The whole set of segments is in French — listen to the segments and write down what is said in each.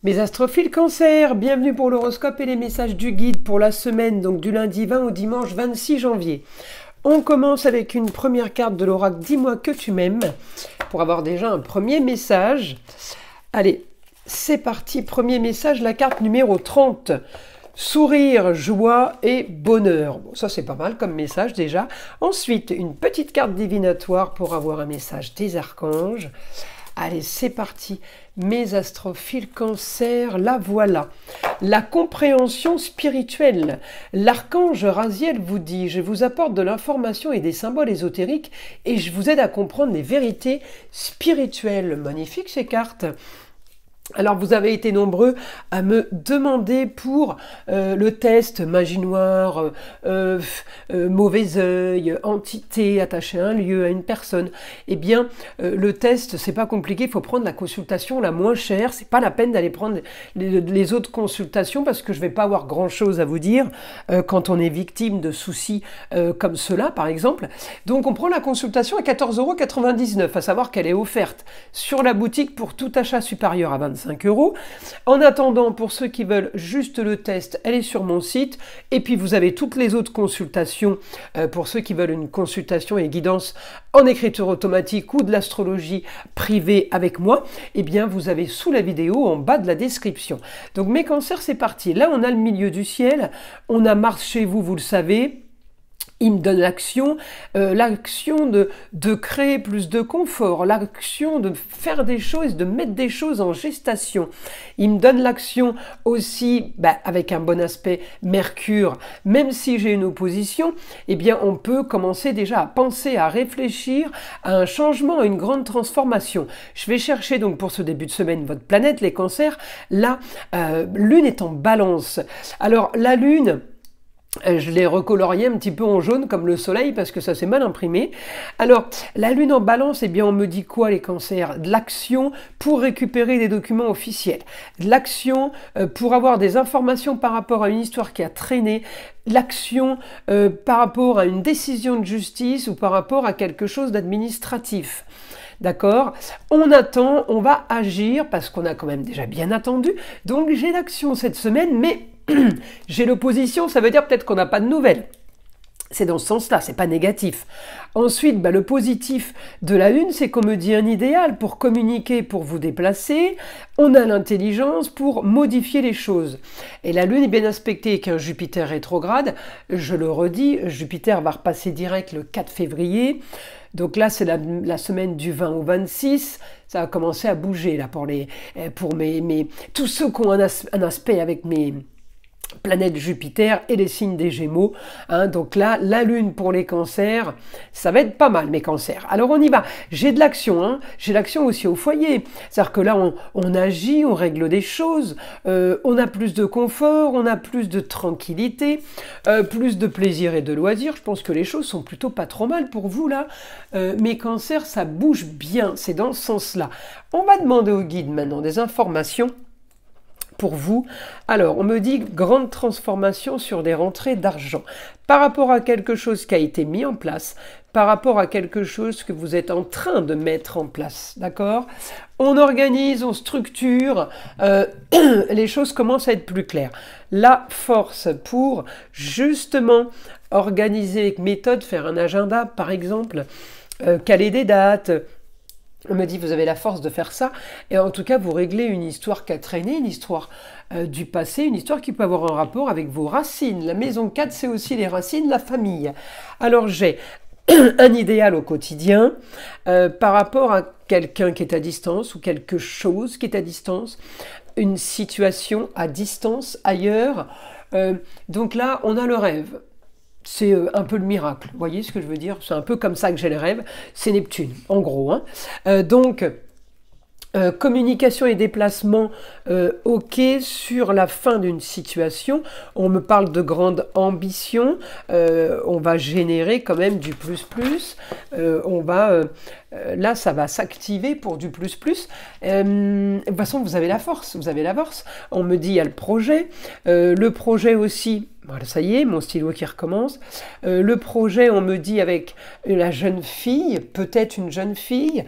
Mes astrophiles Cancer, bienvenue pour l'horoscope et les messages du guide pour la semaine, donc du lundi 20 au dimanche 26 janvier. On commence avec une première carte de l'oracle « Dis-moi que tu m'aimes » pour avoir déjà un premier message. Allez, c'est parti, premier message, la carte numéro 30. Sourire, joie et bonheur. Bon, ça c'est pas mal comme message déjà. Ensuite, une petite carte divinatoire pour avoir un message des archanges. Allez, c'est parti. Mes astrophiles Cancer, la voilà. La compréhension spirituelle. L'archange Raziel vous dit « Je vous apporte de l'information et des symboles ésotériques et je vous aide à comprendre les vérités spirituelles. » Magnifique ces cartes. Alors vous avez été nombreux à me demander pour le test magie noire, mauvais œil, entité attachée à un lieu, à une personne. Eh bien le test c'est pas compliqué, il faut prendre la consultation la moins chère, c'est pas la peine d'aller prendre les autres consultations parce que je vais pas avoir grand chose à vous dire quand on est victime de soucis comme cela par exemple. Donc on prend la consultation à 14,99 €, à savoir qu'elle est offerte sur la boutique pour tout achat supérieur à 25 €. En attendant, pour ceux qui veulent juste le test, elle est sur mon site. Et puis vous avez toutes les autres consultations pour ceux qui veulent une consultation et guidance en écriture automatique ou de l'astrologie privée avec moi. Eh bien, vous avez sous la vidéo en bas de la description. Donc mes cancers, c'est parti. Là, on a le milieu du ciel. On a Mars chez vous, vous le savez. Il me donne l'action de créer plus de confort, l'action de faire des choses, de mettre des choses en gestation. Il me donne l'action aussi, avec un bon aspect Mercure, même si j'ai une opposition, eh bien on peut commencer déjà à penser, à réfléchir à un changement, à une grande transformation. Je vais chercher donc pour ce début de semaine votre planète, les cancers. La Lune est en Balance. Alors la Lune, je l'ai recolorié un petit peu en jaune comme le soleil parce que ça s'est mal imprimé. Alors, la Lune en Balance, eh bien on me dit quoi les cancers? De l'action pour récupérer des documents officiels. De l'action pour avoir des informations par rapport à une histoire qui a traîné. L'action par rapport à une décision de justice ou par rapport à quelque chose d'administratif. D'accord? On attend, on va agir parce qu'on a quand même déjà bien attendu. Donc j'ai l'action cette semaine, mais j'ai l'opposition, ça veut dire peut-être qu'on n'a pas de nouvelles. C'est dans ce sens-là, c'est pas négatif. Ensuite, le positif de la Lune, c'est qu'on me dit un idéal pour communiquer, pour vous déplacer. On a l'intelligence pour modifier les choses. Et la Lune est bien aspectée avec un Jupiter rétrograde. Je le redis, Jupiter va repasser direct le 4 février. Donc là, c'est la semaine du 20 au 26. Ça va commencer à bouger là pour tous ceux qui ont un aspect avec mes planète Jupiter et les signes des Gémeaux. Donc là, la Lune pour les cancers, ça va être pas mal mes cancers. Alors on y va. J'ai de l'action, j'ai l'action aussi au foyer. C'est-à-dire que là, on agit, on règle des choses, on a plus de confort, on a plus de tranquillité, plus de plaisir et de loisirs. Je pense que les choses sont plutôt pas trop mal pour vous là. Mes cancers, ça bouge bien, c'est dans ce sens-là. On va demander au guide maintenant des informations pour vous. Alors, on me dit grande transformation sur des rentrées d'argent par rapport à quelque chose qui a été mis en place, par rapport à quelque chose que vous êtes en train de mettre en place, d'accord? On organise, on structure, les choses commencent à être plus claires. La force pour justement organiser avec méthode, faire un agenda par exemple, caler des dates. On me dit, vous avez la force de faire ça, et en tout cas, vous réglez une histoire qui a traîné, une histoire du passé, une histoire qui peut avoir un rapport avec vos racines. La maison 4, c'est aussi les racines, la famille. Alors, j'ai un idéal au quotidien par rapport à quelqu'un qui est à distance ou quelque chose qui est à distance, une situation à distance, ailleurs. Donc là, on a le rêve. C'est un peu le miracle, vous voyez ce que je veux dire? C'est un peu comme ça que j'ai les rêves, c'est Neptune, en gros. Donc, communication et déplacement, ok, sur la fin d'une situation, on me parle de grande ambition, on va générer quand même du plus, là ça va s'activer pour du plus. De toute façon vous avez la force, on me dit il y a le projet aussi. Voilà, ça y est, mon stylo qui recommence. Le projet, on me dit avec la jeune fille, peut-être une jeune fille,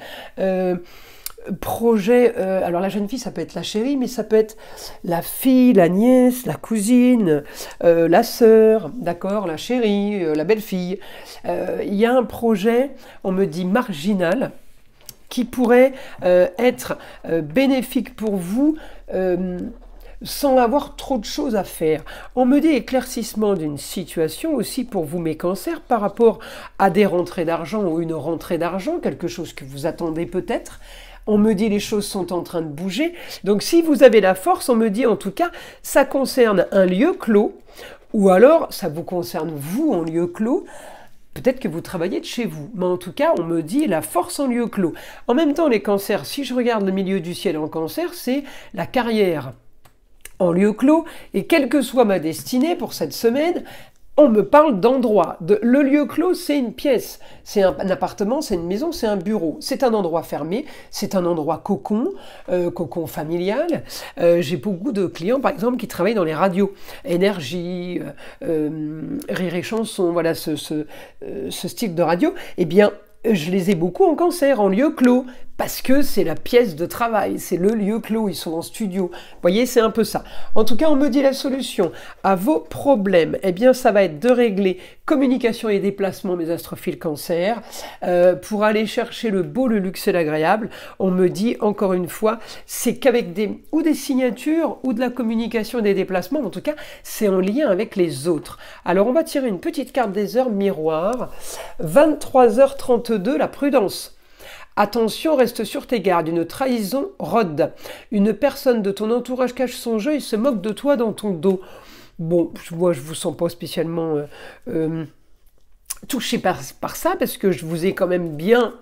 projet, alors la jeune fille, ça peut être la chérie, mais ça peut être la fille, la nièce, la cousine, la sœur, d'accord, la chérie, la belle-fille. Il y a un projet, on me dit marginal, qui pourrait être bénéfique pour vous, sans avoir trop de choses à faire. On me dit éclaircissement d'une situation aussi pour vous, mes cancers, par rapport à des rentrées d'argent ou une rentrée d'argent, quelque chose que vous attendez peut-être. On me dit les choses sont en train de bouger. Donc si vous avez la force, on me dit en tout cas, ça concerne un lieu clos, ou alors ça vous concerne vous en lieu clos. Peut-être que vous travaillez de chez vous, mais en tout cas, on me dit la force en lieu clos. En même temps, les cancers, si je regarde le milieu du ciel en cancer, c'est la carrière en lieu clos, et quelle que soit ma destinée pour cette semaine, on me parle d'endroit. Le lieu clos, c'est une pièce, c'est un appartement, c'est une maison, c'est un bureau. C'est un endroit fermé, c'est un endroit cocon, cocon familial. J'ai beaucoup de clients, par exemple, qui travaillent dans les radios. Énergie, Rire et Chanson, voilà ce style de radio. Eh bien, je les ai beaucoup en cancer, en lieu clos, parce que c'est la pièce de travail, c'est le lieu clos, ils sont en studio. Vous voyez, c'est un peu ça. En tout cas, on me dit la solution à vos problèmes, eh bien, ça va être de régler communication et déplacement, mes astrophiles cancer, pour aller chercher le beau, le luxe et l'agréable. On me dit, encore une fois, c'est qu'avec des signatures, ou de la communication et des déplacements, en tout cas, c'est en lien avec les autres. Alors, on va tirer une petite carte des heures miroir. 23h32, la prudence. Attention, reste sur tes gardes, une trahison rôde. Une personne de ton entourage cache son jeu et se moque de toi dans ton dos. Bon, moi je vous sens pas spécialement touché par ça, parce que je vous ai quand même bien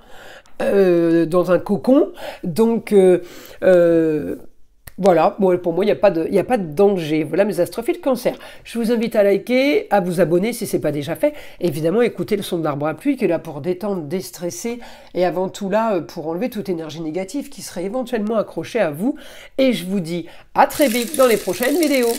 dans un cocon. Donc voilà, bon, pour moi, il n'y a pas de danger. Voilà mes astrophiles cancer. Je vous invite à liker, à vous abonner si ce n'est pas déjà fait. Évidemment, écoutez le son de l'arbre à pluie qui est là pour détendre, déstresser et avant tout là pour enlever toute énergie négative qui serait éventuellement accrochée à vous. Et je vous dis à très vite dans les prochaines vidéos.